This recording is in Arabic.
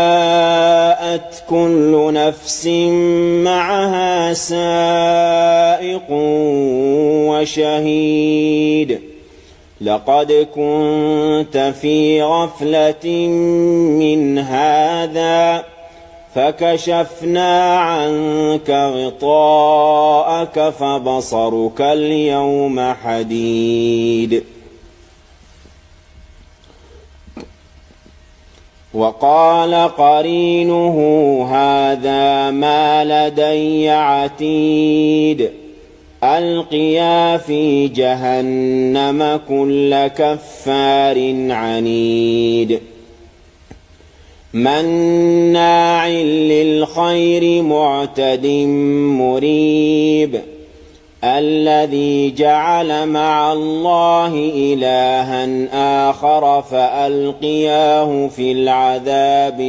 جاءت كل نفس معها سائق وشهيد لقد كنت في غفلة من هذا فكشفنا عنك غطاءك فبصرك اليوم حديد. وقال قرينه هذا ما لدي عتيد ألقيا في جهنم كل كفار عنيد مناع للخير معتد مريب الذي جعل مع الله إلها آخر فألقياه في العذاب